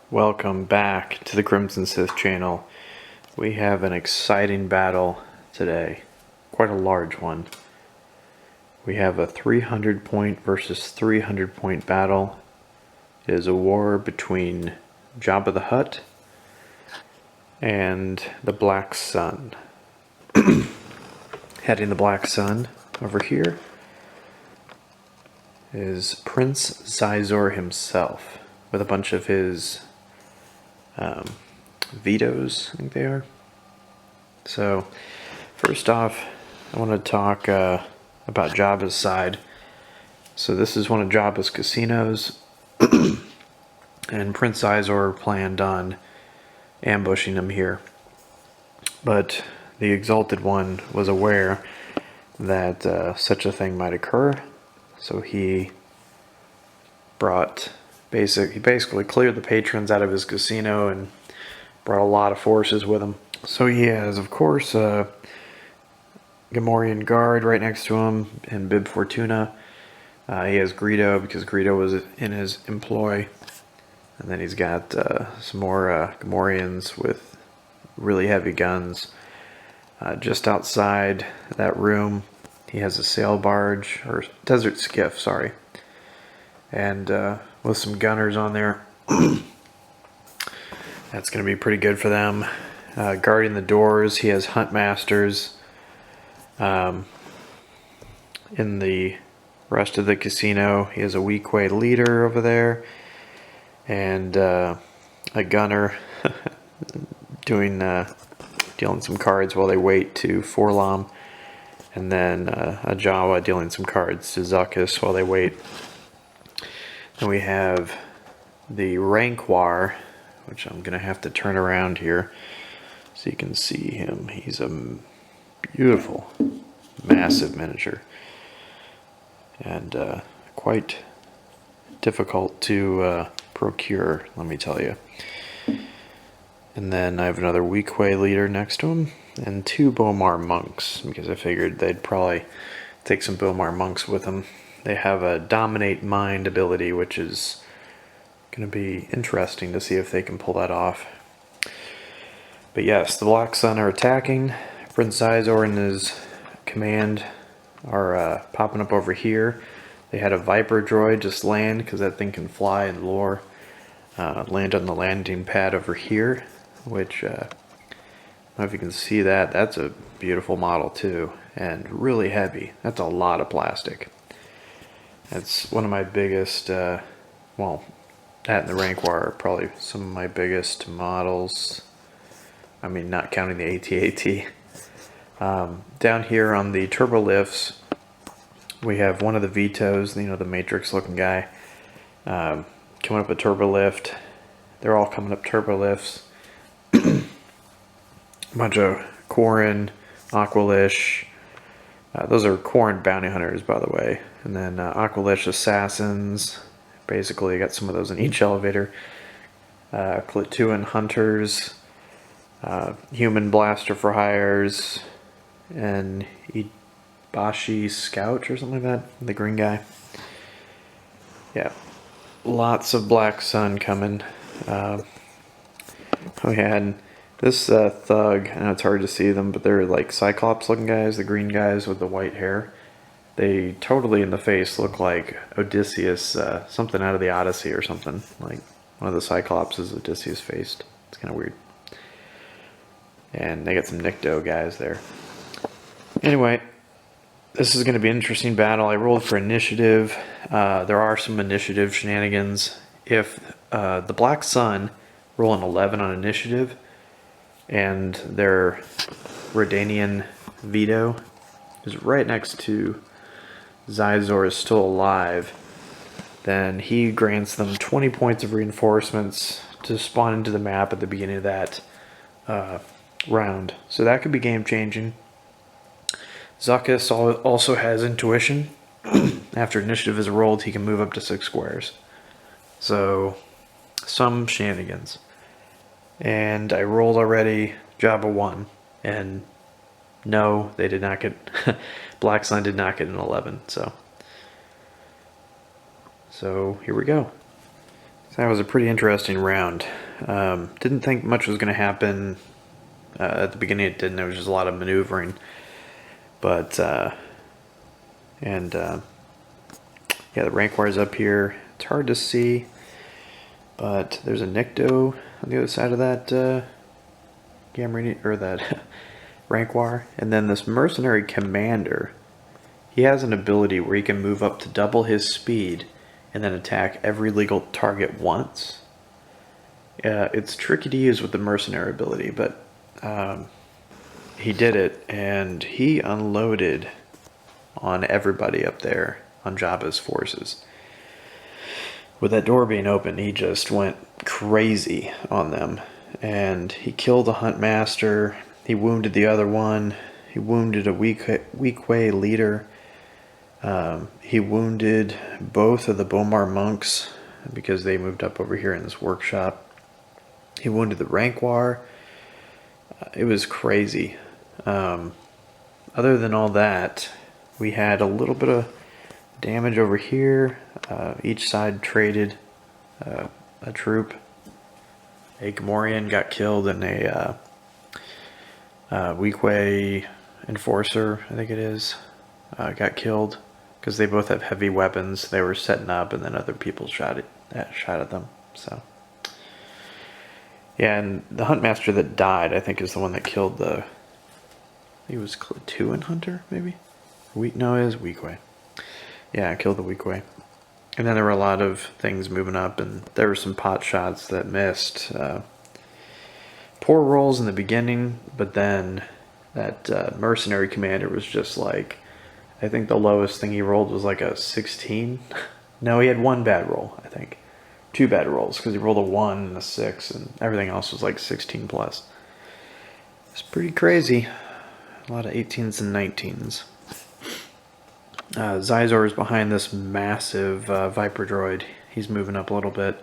Welcome back to the Crimson Sith channel. We have an exciting battle today, quite a large one. We have a 300 point versus 300 point battle. It is a war between Jabba the Hutt and the Black Sun. Heading the Black Sun over here is Prince Xizor himself, with a bunch of his vetoes, I think they are. So, first off, I want to talk about Jabba's side. So this is one of Jabba's casinos, and Prince Xizor planned on ambushing him here. But the Exalted One was aware that such a thing might occur, so he basically cleared the patrons out of his casino and brought a lot of forces with him. So he has, of course, a Gamorrean guard right next to him and Bib Fortuna. He has Greedo because Greedo was in his employ. And then he's got some more Gamorreans with really heavy guns. Just outside that room, he has a sail barge, or desert skiff, sorry. And with some gunners on there. That's going to be pretty good for them. Guarding the doors, he has Huntmasters. In the rest of the casino, he has a Weequay leader over there. And a gunner dealing some cards while they wait to Forlom. And then a Jawa dealing some cards to Zuckuss while they wait. Then we have the Rankwar, which I'm going to have to turn around here so you can see him. He's a beautiful, massive miniature. And quite difficult to procure, let me tell you. And then I have another Weequay leader next to him, and two Bomar monks, because I figured they'd probably take some Bomar monks with them. They have a Dominate Mind ability, which is going to be interesting to see if they can pull that off. But yes, the Black Sun are attacking. Prince Xizor and his command are popping up over here. They had a Viper droid just land, because that thing can fly in lore. Land on the landing pad over here, which, I don't know if you can see that. That's a beautiful model too, and really heavy. That's a lot of plastic. That's one of my biggest, well, that and the Rankwar are probably some of my biggest models. I mean, not counting the AT-AT. Down here on the turbo lifts, we have one of the vetoes, you know, the Matrix looking guy, coming up a turbo lift. They're all coming up turbo lifts. A bunch of Quarren, Aqualish. Those are Quarren bounty hunters, by the way. And then Aqualish assassins. Basically, you got some of those in each elevator. Klatuan hunters. Human blaster for hires. And Ibashi scout or something like that. The green guy. Yeah. Lots of Black Sun coming. We had this thug, I know it's hard to see them, but they're like Cyclops looking guys, the green guys with the white hair. They totally in the face look like Odysseus, something out of the Odyssey or something. Like one of the Cyclops is Odysseus faced. It's kind of weird. And they got some Nikto guys there. Anyway, this is going to be an interesting battle. I rolled for initiative. There are some initiative shenanigans. If the Black Sun roll an 11 on initiative, and their Redanian veto is right next to Xizor is still alive, then he grants them 20 points of reinforcements to spawn into the map at the beginning of that round. So that could be game changing. Zuckuss also has intuition. After initiative is rolled, he can move up to 6 squares. So, some shenanigans. And I rolled already, Jabba won. And no, they did not get, Black Sun did not get an 11, so here we go. That was a pretty interesting round. Didn't think much was going to happen. At the beginning it didn't. There was just a lot of maneuvering. But, yeah, the rank wire's up here. It's hard to see, but there's a Nycto on the other side of that Gamma, or that rank wire. And then this mercenary commander, he has an ability where he can move up to double his speed and then attack every legal target once. It's tricky to use with the mercenary ability, but he did it, and he unloaded on everybody up there on Jabba's forces. With that door being open, he just went crazy on them, and he killed the Hunt Master. He wounded the other one. He wounded a Weequay leader. He wounded both of the Bomar monks because they moved up over here in this workshop. He wounded the Rankwar. It was crazy. Other than all that, we had a little bit of damage over here. Each side traded a troop. A Gamorrean got killed, and a Weequay enforcer, I think it is, got killed because they both have heavy weapons. They were setting up, and then other people shot at them. So yeah, and the Huntmaster that died, I think, is the one that killed the. He was Clatuan Hunter, maybe. No, it is Weequay. Yeah, I killed the Weequay. And then there were a lot of things moving up, and there were some pot shots that missed. Poor rolls in the beginning, but then that mercenary commander was just like, I think the lowest thing he rolled was like a 16. No, he had one bad roll, I think. Two bad rolls, because he rolled a 1 and a 6, and everything else was like 16 plus. It's pretty crazy. A lot of 18s and 19s. Zizor is behind this massive Viper droid. He's moving up a little bit.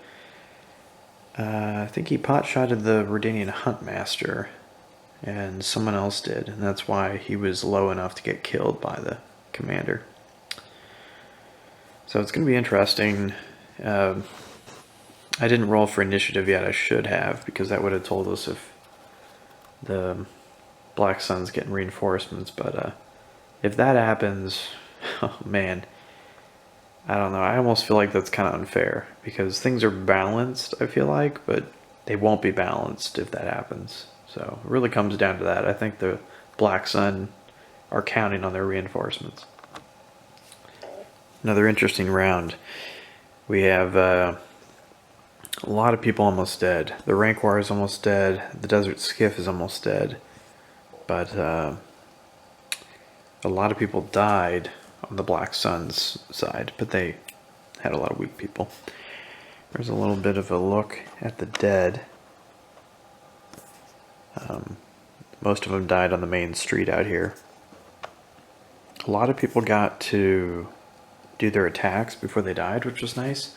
I think he pot-shotted the Redanian Huntmaster, and someone else did, and that's why he was low enough to get killed by the commander. So it's going to be interesting. I didn't roll for initiative yet. I should have, because that would have told us if the Black Sun's getting reinforcements, but if that happens, oh man, I don't know. I almost feel like that's kind of unfair, because things are balanced, I feel like, but they won't be balanced if that happens. So it really comes down to that. I think the Black Sun are counting on their reinforcements. Another interesting round. We have a lot of people almost dead. The Rankwar is almost dead. The Desert Skiff is almost dead. But a lot of people died on the Black Sun's side, but they had a lot of weak people. There's a little bit of a look at the dead. Most of them died on the main street out here. A lot of people got to do their attacks before they died, which was nice.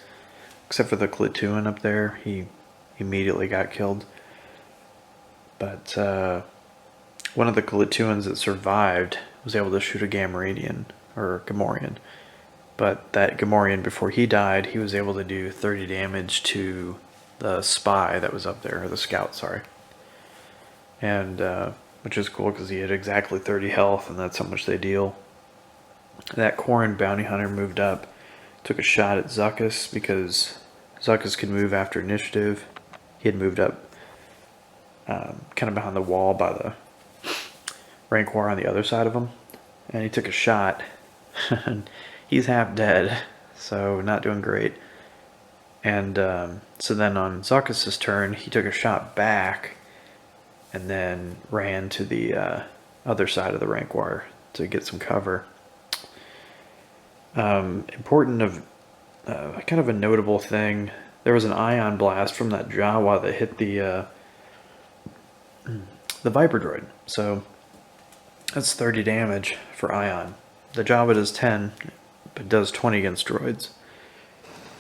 Except for the Clatuan up there, he immediately got killed. But one of the Clatuans that survived was able to shoot a Gamorrean, or Gamorrean. But that Gamorrean, before he died, he was able to do 30 damage to the spy that was up there, or the scout, sorry. And which is cool because he had exactly 30 health, and that's how much they deal. That Corrin bounty hunter moved up, took a shot at Zuckuss because Zuckuss could move after initiative. He had moved up kind of behind the wall by the Rankwar on the other side of him, and he took a shot. And he's half dead, so not doing great. And so then on Zuckuss' turn, he took a shot back and then ran to the other side of the Rankwar to get some cover. Important of kind of a notable thing, there was an ion blast from that Jawa that hit the Viper droid. So that's 30 damage for ion. The Jawa does 10, but does 20 against droids.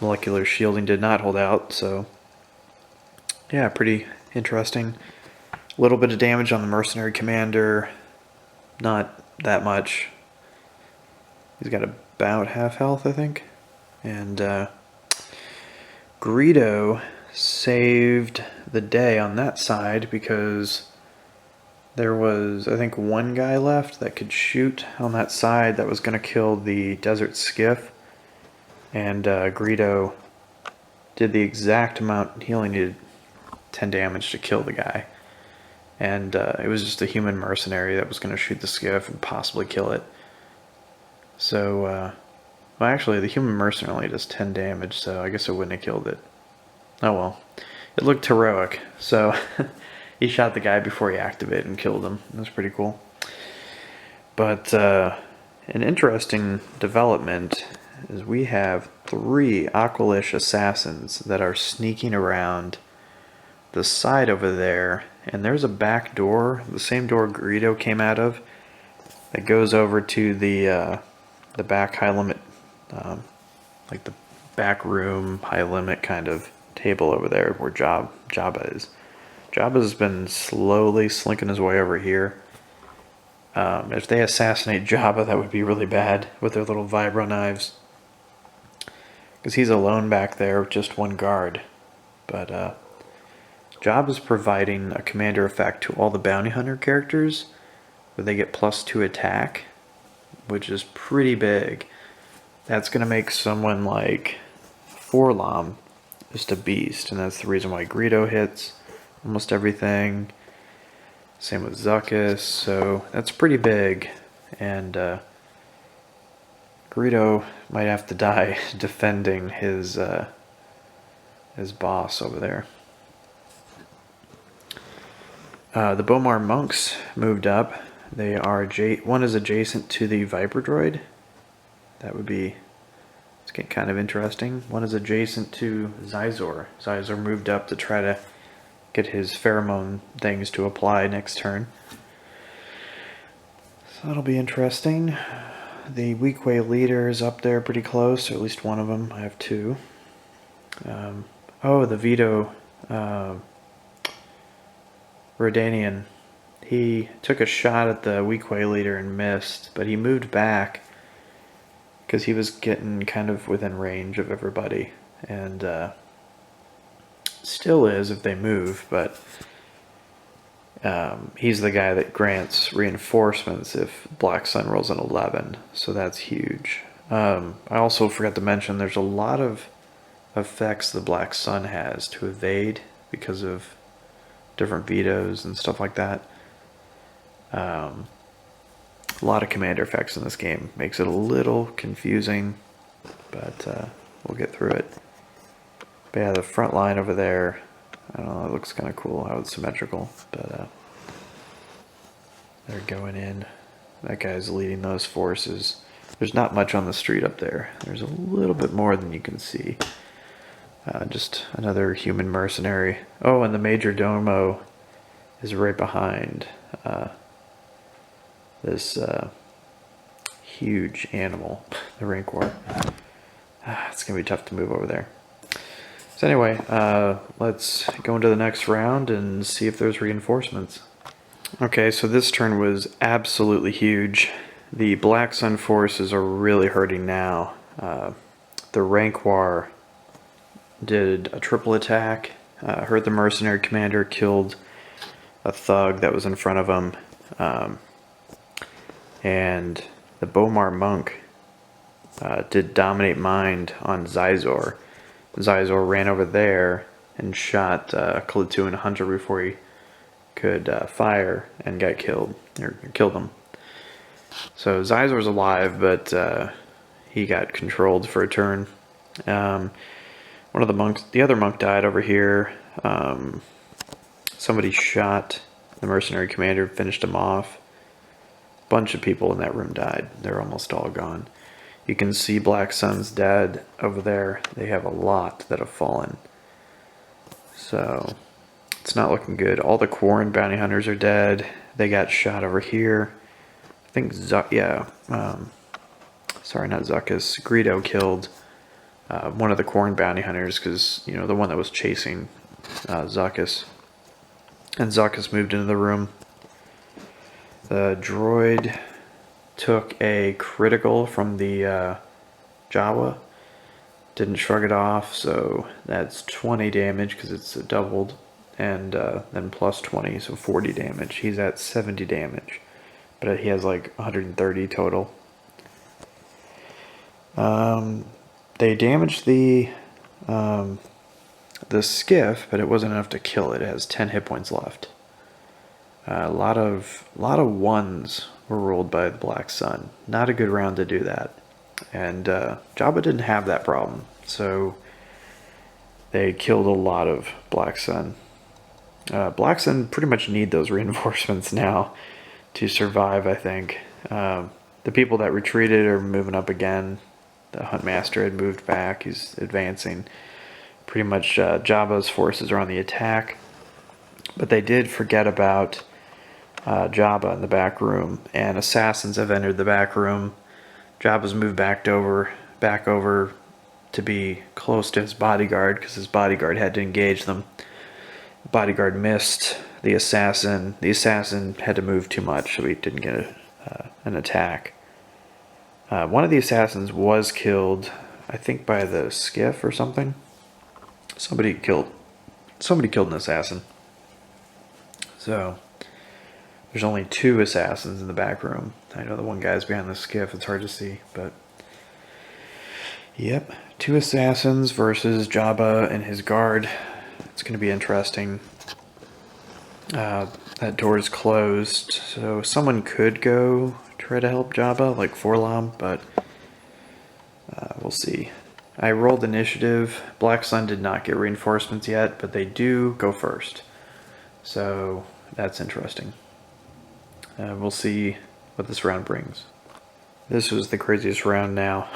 Molecular shielding did not hold out, so yeah, pretty interesting. A little bit of damage on the mercenary commander, not that much. He's got about half health, I think. And Greedo saved the day on that side because there was, I think, one guy left that could shoot on that side that was going to kill the desert skiff. And Greedo did the exact amount. He only needed 10 damage to kill the guy. And it was just a human mercenary that was going to shoot the skiff and possibly kill it. So, well, actually, the human mercenary only does 10 damage, so I guess it wouldn't have killed it. Oh well. It looked heroic, so he shot the guy before he activated and killed him. That was pretty cool. But an interesting development is we have 3 Aqualish assassins that are sneaking around the side over there, and there's a back door, the same door Greedo came out of, that goes over to the back high limit, like the back room high limit kind of table over there where Jabba is. Jabba's been slowly slinking his way over here. If they assassinate Jabba, that would be really bad with their little vibro knives, because he's alone back there with just one guard. But Jabba's providing a commander effect to all the bounty hunter characters where they get +2 attack, which is pretty big. That's going to make someone like Forlom just a beast, and that's the reason why Greedo hits almost everything. Same with Zuckuss, so that's pretty big, and Greedo might have to die defending his boss over there. The Bomar monks moved up. They are one is adjacent to the Viper droid. That would be, it's getting kind of interesting. One is adjacent to Xizor. Xizor moved up to try to get his pheromone things to apply next turn. So that'll be interesting. The Weequay leader is up there pretty close, or at least one of them. I have 2. Oh, the Vito Rodanian. He took a shot at the Weequay leader and missed, but he moved back because he was getting kind of within range of everybody, and still is if they move, but he's the guy that grants reinforcements if Black Sun rolls an 11, so that's huge. I also forgot to mention there's a lot of effects the Black Sun has to evade because of different vetoes and stuff like that. A lot of commander effects in this game. Makes it a little confusing, but we'll get through it. But yeah, the front line over there, I don't know, it looks kind of cool how it's symmetrical, but they're going in. That guy's leading those forces. There's not much on the street up there. There's a little bit more than you can see. Just another human mercenary. Oh, and the Major Domo is right behind this huge animal, the Rancor. It's going to be tough to move over there. So anyway, let's go into the next round and see if there's reinforcements. Okay, so this turn was absolutely huge. The Black Sun forces are really hurting now. The Rancor did a triple attack, hurt the mercenary commander, killed a thug that was in front of him, and the Bomar monk did dominate mind on Xizor. Xizor ran over there and shot Klaatu and Hunter before he could fire and got killed, or killed him. So Xizor's alive, but he got controlled for a turn. One of the monks, the other monk died over here. Somebody shot the mercenary commander, finished him off. A bunch of people in that room died. They're almost all gone. You can see Black Sun's dead over there. They have a lot that have fallen. So it's not looking good. All the Quarren bounty hunters are dead. They got shot over here. I think sorry, not Zuckuss. Greedo killed one of the Quarren bounty hunters, because, you know, the one that was chasing Zuckuss. And Zuckuss moved into the room. The droid took a critical from the Jawa. Didn't shrug it off, so that's 20 damage because it's doubled, and then plus 20, so 40 damage. He's at 70 damage, but he has like 130 total. They damaged the skiff, but it wasn't enough to kill it. It has 10 hit points left. A lot of ones were rolled by the Black Sun. Not a good round to do that. And Jabba didn't have that problem, so they killed a lot of Black Sun. Black Sun pretty much need those reinforcements now to survive, I think. The people that retreated are moving up again. The Huntmaster had moved back. He's advancing. Pretty much Jabba's forces are on the attack. But they did forget about Jabba in the back room, and assassins have entered the back room. Jabba's moved back over to be close to his bodyguard because his bodyguard had to engage them. The bodyguard missed the assassin. The assassin had to move too much, so he didn't get an attack. One of the assassins was killed, I think, by the skiff or something. Somebody killed an assassin. So there's only 2 assassins in the back room. I know the one guy's behind the skiff. It's hard to see, but yep, 2 assassins versus Jabba and his guard. It's going to be interesting. That door is closed, so someone could go try to help Jabba, like Forlom, but we'll see. I rolled initiative. Black Sun did not get reinforcements yet, but they do go first. So that's interesting. We'll see what this round brings. This was the craziest round now.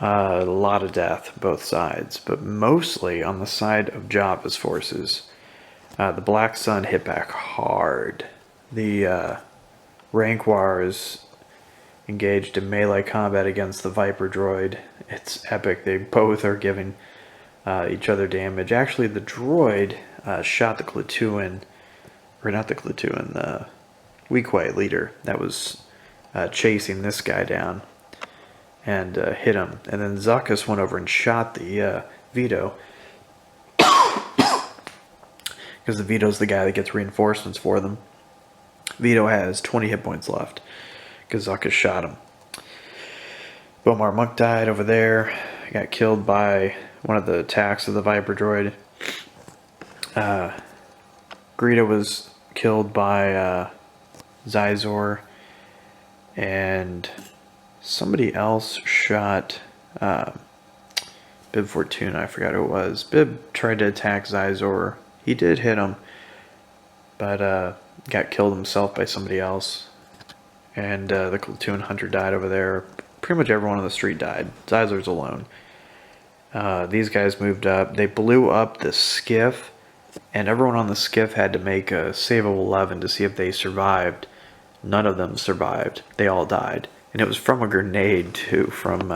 A lot of death, both sides, but mostly on the side of Jabba's forces. The Black Sun hit back hard. The Rankwars engaged in melee combat against the Viper droid. It's epic. They both are giving each other damage. Actually, the droid shot the Klatooin, or not the Klatooin, the Weequay leader that was chasing this guy down and hit him. And then Zuckuss went over and shot the Vito, because the Vito's the guy that gets reinforcements for them. Vito has 20 hit points left because Zuckuss shot him. Bomar Monk died over there. Got killed by one of the attacks of the Viper droid. Greedo was killed by Zizor, and somebody else shot Bib Fortuna. I forgot who it was. Bib tried to attack Zizor. He did hit him, but got killed himself by somebody else. And the Platoon Hunter died over there. Pretty much everyone on the street died. Zizor's alone. These guys moved up. They blew up the skiff, and everyone on the skiff had to make a save of 11 to see if they survived. None of them survived. They all died. And it was from a grenade, too, from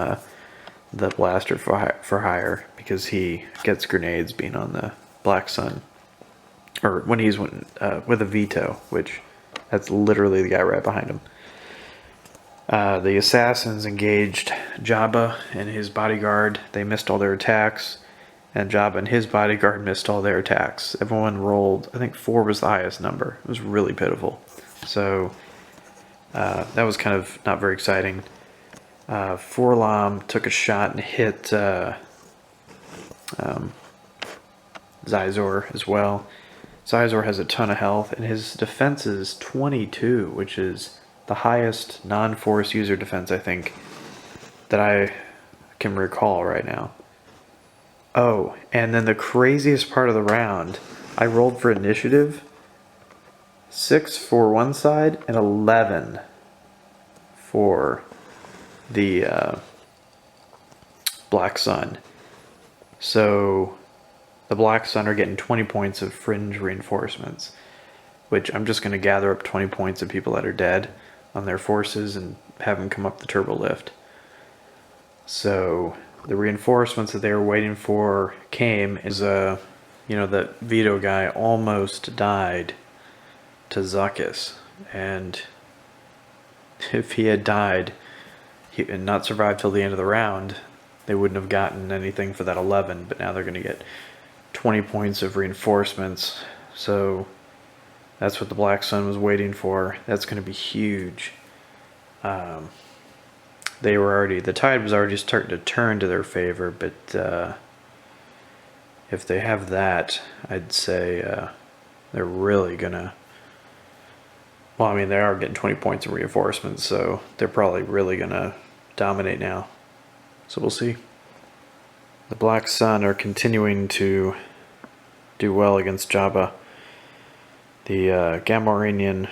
the Blaster for Hire, because he gets grenades being on the Black Sun. Or when he's with a Vito, which that's literally the guy right behind him. The assassins engaged Jabba and his bodyguard. They missed all their attacks, and Jabba and his bodyguard missed all their attacks. Everyone rolled, I think 4 was the highest number. It was really pitiful. So that was kind of not very exciting. Forlom took a shot and hit Zizor as well. Zizor has a ton of health, and his defense is 22, which is the highest non-force user defense, I think, that I can recall right now. Oh, and then the craziest part of the round, I rolled for initiative. 6 for one side and 11 for the Black Sun. So the Black Sun are getting 20 points of fringe reinforcements, which I'm just going to gather up 20 points of people that are dead on their forces and have them come up the turbo lift. So the reinforcements that they were waiting for came. Is that Vito guy almost died to Zuckuss, and if he had died and not survived till the end of the round, they wouldn't have gotten anything for that 11, but now they're going to get 20 points of reinforcements. So that's what the Black Sun was waiting for. That's going to be huge. The tide was already starting to turn to their favor, but if they have that, I'd say they're really gonna. Well, I mean, they are getting 20 points of reinforcements, so they're probably really gonna dominate now. So we'll see. The Black Sun are continuing to do well against Jabba. The Gamorrean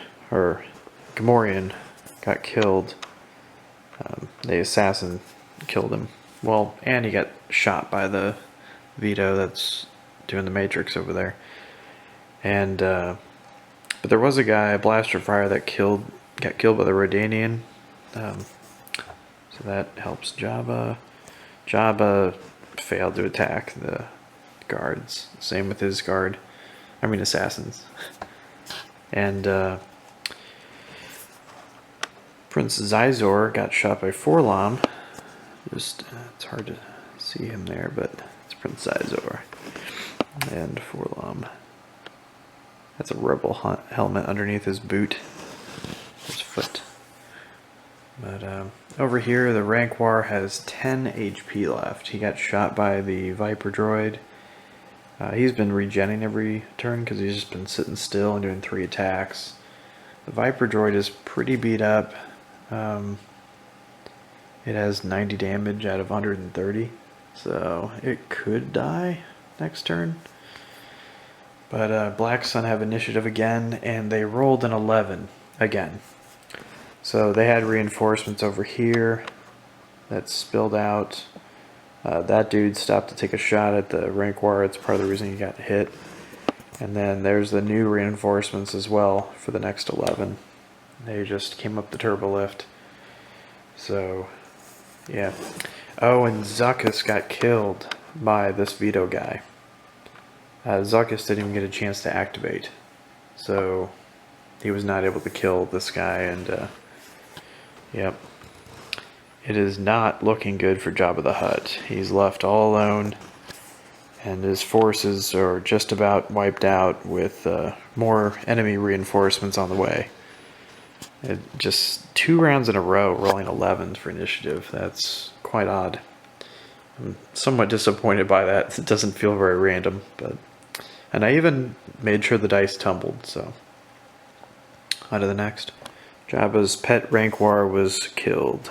got killed. The assassin killed him. Well, and he got shot by the Vito that's doing the Matrix over there. And but there was a guy, a blaster fire, that got killed by the Rodanian. So that helps Jabba. Jabba failed to attack the guards. Same with his guard. I mean assassins. And Prince Zizor got shot by Forlom. Just it's hard to see him there, but it's Prince Zizor and Forlom. That's a rebel helmet underneath his boot, his foot. But over here, the rank war has 10 HP left. He got shot by the Viper droid. He's been regenning every turn because he's just been sitting still and doing 3 attacks. The Viper droid is pretty beat up. It has 90 damage out of 130, so it could die next turn. But Black Sun have initiative again, and they rolled an 11 again. So they had reinforcements over here that spilled out. That dude stopped to take a shot at the rank war. It's part of the reason he got hit. And then there's the new reinforcements as well for the next 11. They just came up the turbo lift. So, yeah. Oh, and Zuckuss got killed by this Vito guy. Zuckuss didn't even get a chance to activate. So, he was not able to kill this guy, and, yep. It is not looking good for Jabba the Hutt. He's left all alone, and his forces are just about wiped out with more enemy reinforcements on the way. Just 2 rounds in a row rolling 11s for initiative. That's quite odd. I'm somewhat disappointed by that. It doesn't feel very random, and I even made sure the dice tumbled, so. On to the next. Jabba's pet rank war was killed.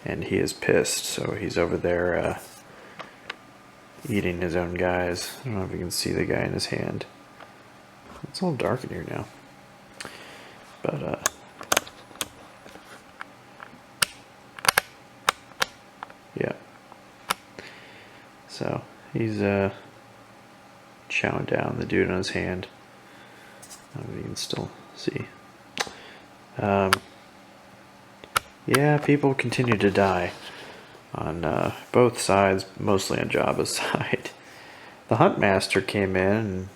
And he is pissed, so he's over there eating his own guys. I don't know if you can see the guy in his hand. It's all dark in here now. But, yeah. So, he's chowing down the dude on his hand. I don't know if you can still see. Yeah, people continue to die on both sides, mostly on Jabba's side. The Huntmaster came in and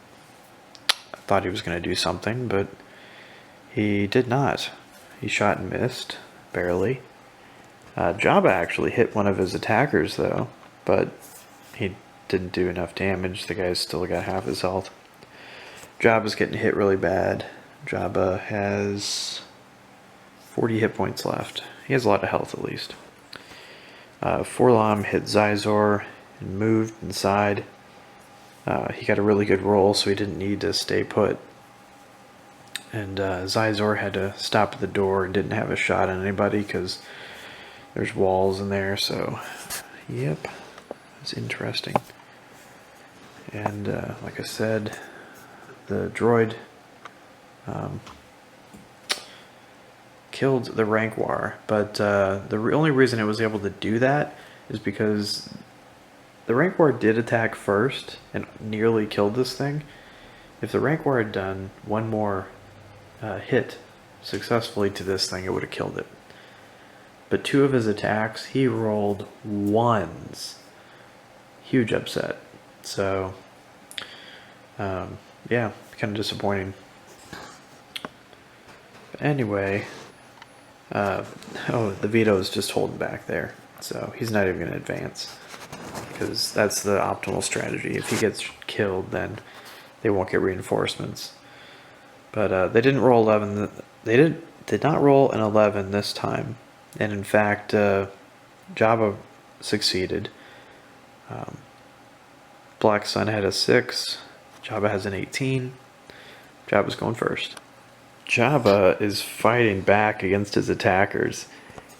I thought he was going to do something, but he did not. He shot and missed, barely. Jabba actually hit one of his attackers, though, but he didn't do enough damage. The guy's still got half his health. Jabba's getting hit really bad. Jabba has 40 hit points left. He has a lot of health, at least. Forlom hit Zizor and moved inside. He got a really good roll, so he didn't need to stay put. And Zizor had to stop at the door and didn't have a shot on anybody because there's walls in there, so yep, it's interesting. And like I said, the droid killed the rank war, but the only reason it was able to do that is because the rank war did attack first and nearly killed this thing. If the rank war had done one more hit successfully to this thing, it would have killed it. But 2 of his attacks, he rolled 1s. Huge upset. So, yeah, kind of disappointing. But anyway, oh, the Vito is just holding back there. So he's not even going to advance, because that's the optimal strategy. If he gets killed, then they won't get reinforcements. But they didn't roll 11. They did not roll an 11 this time. And in fact, Jabba succeeded. Black Sun had a 6. Jabba has an 18. Jabba's going first. Jabba is fighting back against his attackers.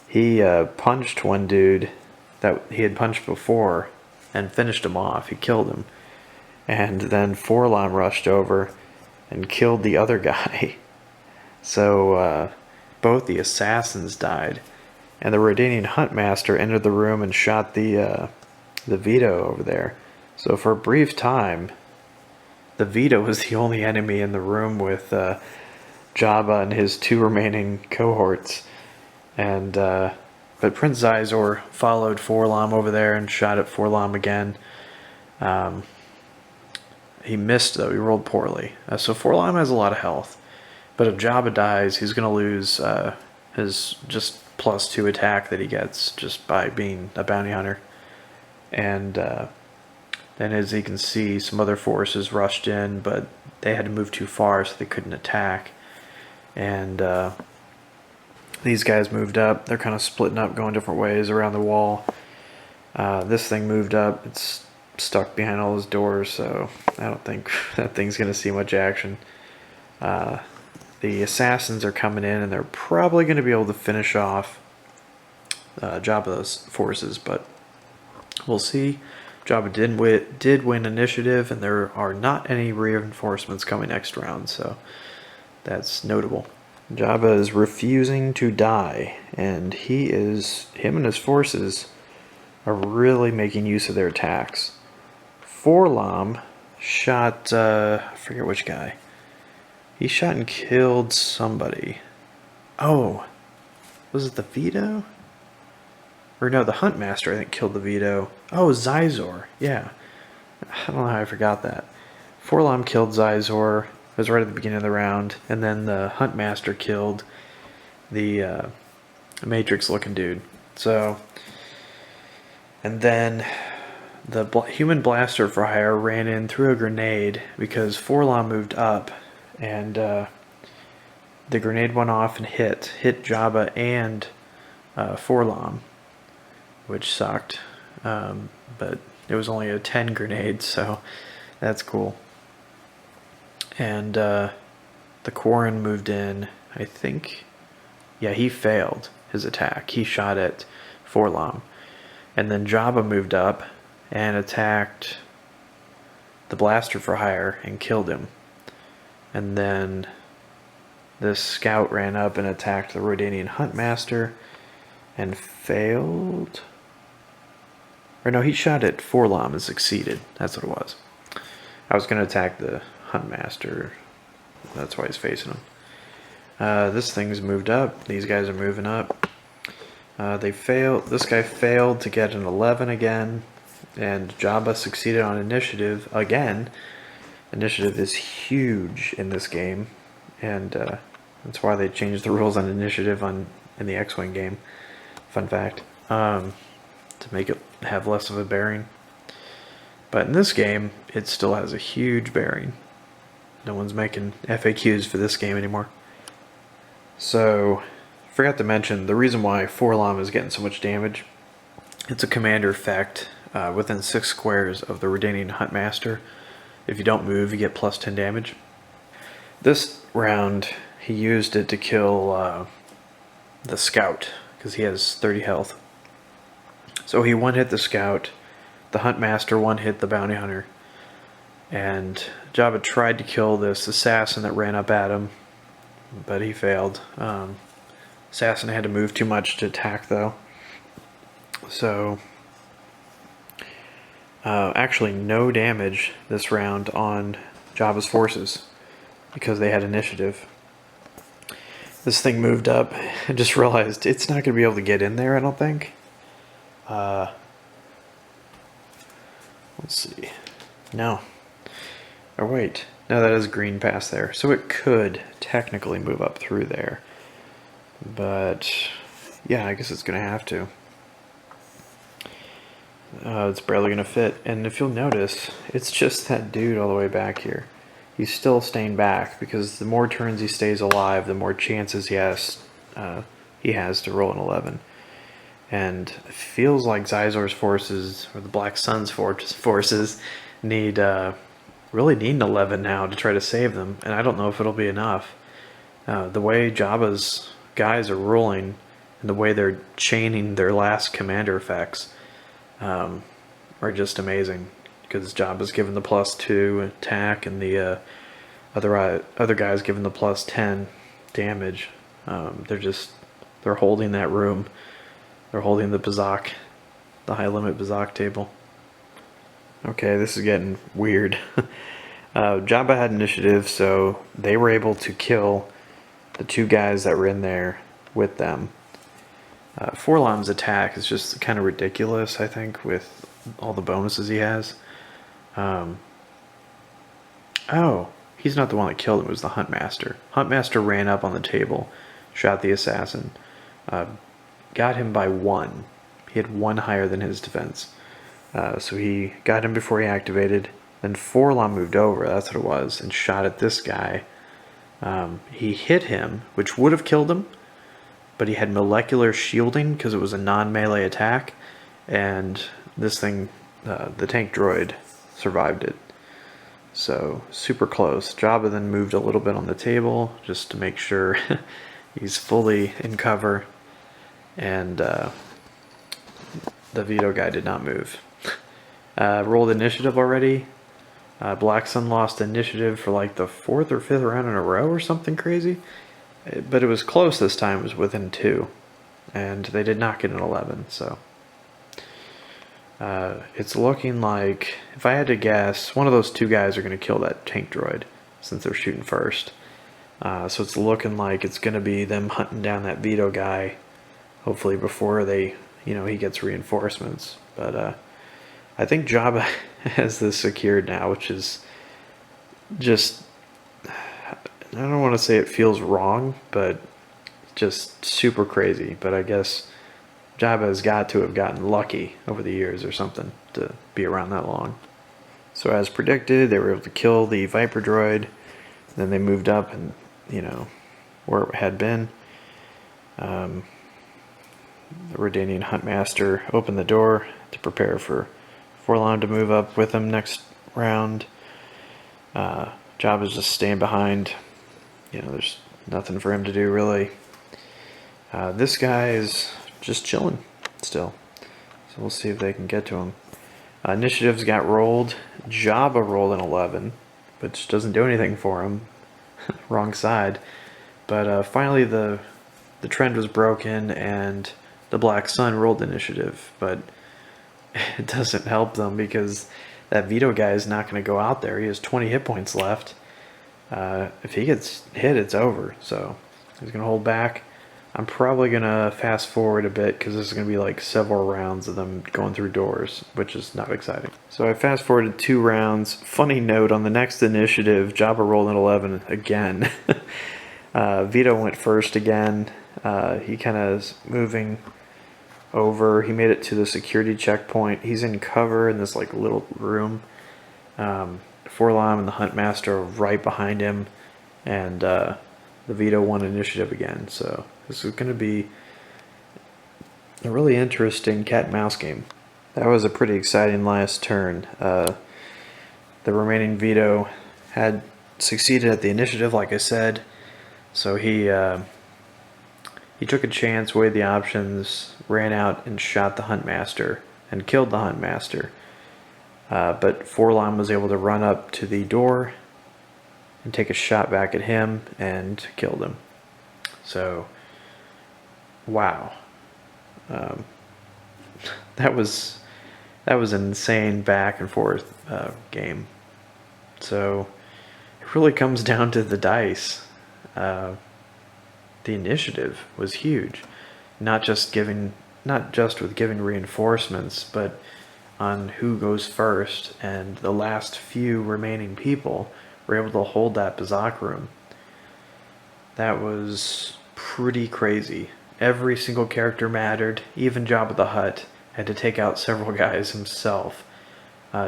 He punched one dude that he had punched before and finished him off. He killed him. And then Forlom rushed over and killed the other guy. So both the assassins died. And the Rhodanian Huntmaster entered the room and shot the Vito over there. So for a brief time, the Vito was the only enemy in the room with Jabba and his 2 remaining cohorts. And but Prince Zizor followed Forlom over there and shot at Forlom again. He missed though. He rolled poorly. So Forlom has a lot of health. But if Jabba dies, he's going to lose his just +2 attack that he gets just by being a bounty hunter. And then, as you can see, some other forces rushed in, but they had to move too far, so they couldn't attack. And these guys moved up. They're kind of splitting up, going different ways around the wall. This thing moved up. It's stuck behind all those doors, so I don't think that thing's going to see much action. The assassins are coming in, and they're probably going to be able to finish off Jabba's forces, but we'll see. Jabba did win initiative, and there are not any reinforcements coming next round, so that's notable. Jabba is refusing to die, and him and his forces are really making use of their attacks. Forlom shot, I forget which guy. He shot and killed somebody. Oh, was it the Vito? Or no, the Huntmaster, I think, killed the Vito. Oh, Zizor. Yeah. I don't know how I forgot that. Forlom killed Zizor. It was right at the beginning of the round. And then the Huntmaster killed the Matrix-looking dude. So, and then the human blaster for hire ran in, threw a grenade, because Forlom moved up. And the grenade went off and hit Jabba and Forlom, which sucked, but it was only a 10 grenade, so that's cool. And the Quarren moved in, I think. Yeah, he failed his attack. He shot at Forlom. And then Jabba moved up and attacked the blaster for hire and killed him. And then this scout ran up and attacked the Rhodanian Huntmaster and failed. Or no, he shot at Forlom and succeeded. That's what it was. I was going to attack the Huntmaster. That's why he's facing him. This thing's moved up. These guys are moving up. They failed. This guy failed to get an 11 again. And Jabba succeeded on initiative again. Initiative is huge in this game, and that's why they changed the rules on initiative in the X-Wing game. Fun fact, to make it have less of a bearing. But in this game, it still has a huge bearing. No one's making FAQs for this game anymore. So, forgot to mention, the reason why Forlom is getting so much damage, it's a commander effect within 6 squares of the Rhodanian Huntmaster. If you don't move, you get +10 damage. This round, he used it to kill the scout, because he has 30 health. So he one-hit the scout, the Huntmaster one-hit the bounty hunter, and Jabba tried to kill this assassin that ran up at him, but he failed. Assassin had to move too much to attack, though. So actually no damage this round on Jabba's forces because they had initiative. This thing moved up and just realized it's not going to be able to get in there, I don't think. Let's see. No. Or wait. No, that is green past there. So it could technically move up through there. But yeah, I guess it's going to have to. It's barely going to fit. And if you'll notice, it's just that dude all the way back here. He's still staying back because the more turns he stays alive, the more chances he has to roll an 11. And it feels like Xizor's forces, or the Black Sun's forces, really need an 11 now to try to save them. And I don't know if it'll be enough. The way Jabba's guys are ruling, and the way they're chaining their last commander effects, are just amazing. Because Jabba's given the +2 attack, and the other guys given the +10 damage. They're holding that room. They're holding the Bazak, the high limit Bazak table. Okay, this is getting weird. Jabba had initiative, so they were able to kill the 2 guys that were in there with them. Forlom's attack is just kind of ridiculous, I think, with all the bonuses he has. Oh, he's not the one that killed him, it was the Huntmaster. Huntmaster ran up on the table, shot the assassin, got him by 1. He had 1 higher than his defense. So he got him before he activated. Then Forlom moved over, that's what it was, and shot at this guy. He hit him, which would have killed him, but he had molecular shielding because it was a non-melee attack, and this thing, the tank droid, survived it. So, super close. Jabba then moved a little bit on the table just to make sure he's fully in cover, and the veto guy did not move. Rolled initiative already. Black Sun lost initiative for like the 4th or 5th round in a row or something crazy. But it was close this time, it was within 2. And they did not get an 11, so. It's looking like, if I had to guess, one of those 2 guys are going to kill that tank droid, since they're shooting first. So it's looking like it's going to be them hunting down that veto guy, hopefully before he gets reinforcements. But I think Jabba has this secured now, which is just, I don't want to say it feels wrong, but just super crazy. But I guess Jabba has got to have gotten lucky over the years or something to be around that long. So as predicted, they were able to kill the Viper droid. Then they moved up and, where it had been. The Redanian Huntmaster opened the door to prepare for Forlom to move up with him next round. Jabba's just staying behind. There's nothing for him to do, really. This guy is just chilling still. So we'll see if they can get to him. Initiatives got rolled. Jabba rolled an 11, which doesn't do anything for him. Wrong side. But finally the trend was broken, and the Black Sun rolled initiative. But it doesn't help them because that veto guy is not going to go out there. He has 20 hit points left. If he gets hit, it's over. So he's going to hold back. I'm probably going to fast forward a bit because this is going to be like several rounds of them going through doors, which is not exciting. So I fast forwarded 2 rounds. Funny note, on the next initiative, Jabba rolled an 11 again. Vito went first again. He kind of is moving over. He made it to the security checkpoint. He's in cover in this like little room. Forlom and the Huntmaster are right behind him, and the Veto won initiative again. So this is going to be a really interesting cat and mouse game. That was a pretty exciting last turn. The remaining Veto had succeeded at the initiative, like I said. So he took a chance, weighed the options, ran out and shot the Huntmaster and killed the Huntmaster. But Forlom was able to run up to the door and take a shot back at him and killed him. So, wow. That was an insane back and forth game. So, it really comes down to the dice. The initiative was huge. Not just with giving reinforcements, but on who goes first, and the last few remaining people were able to hold that Bazak room. That was pretty crazy. Every single character mattered, even Jabba the Hutt, had to take out several guys himself,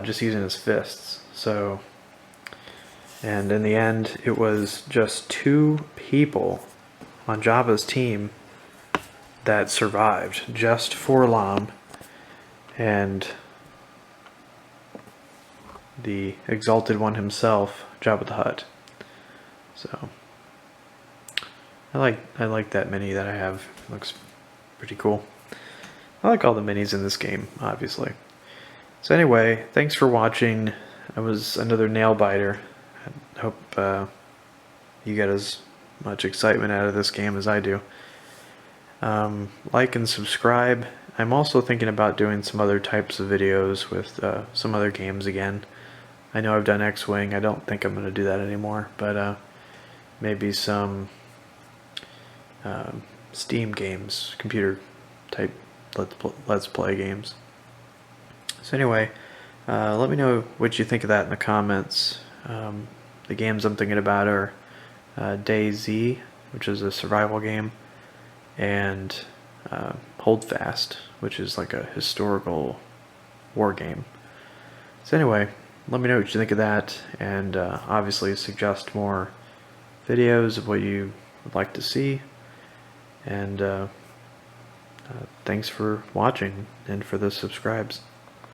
just using his fists. So, and in the end, it was just 2 people on Jabba's team that survived, just 4-Lam and the Exalted One himself, Jabba the Hutt. So I like that mini that I have. It looks pretty cool. I like all the minis in this game, obviously. So anyway, thanks for watching. It was another nail biter. I hope you get as much excitement out of this game as I do. Like and subscribe. I'm also thinking about doing some other types of videos with some other games again. I know I've done X-Wing. I don't think I'm going to do that anymore, but maybe some Steam games, computer type let's play games. So anyway, let me know what you think of that in the comments. The games I'm thinking about are DayZ, which is a survival game, and Holdfast, which is like a historical war game. So anyway, let me know what you think of that, and obviously suggest more videos of what you would like to see. And thanks for watching and for the subscribes.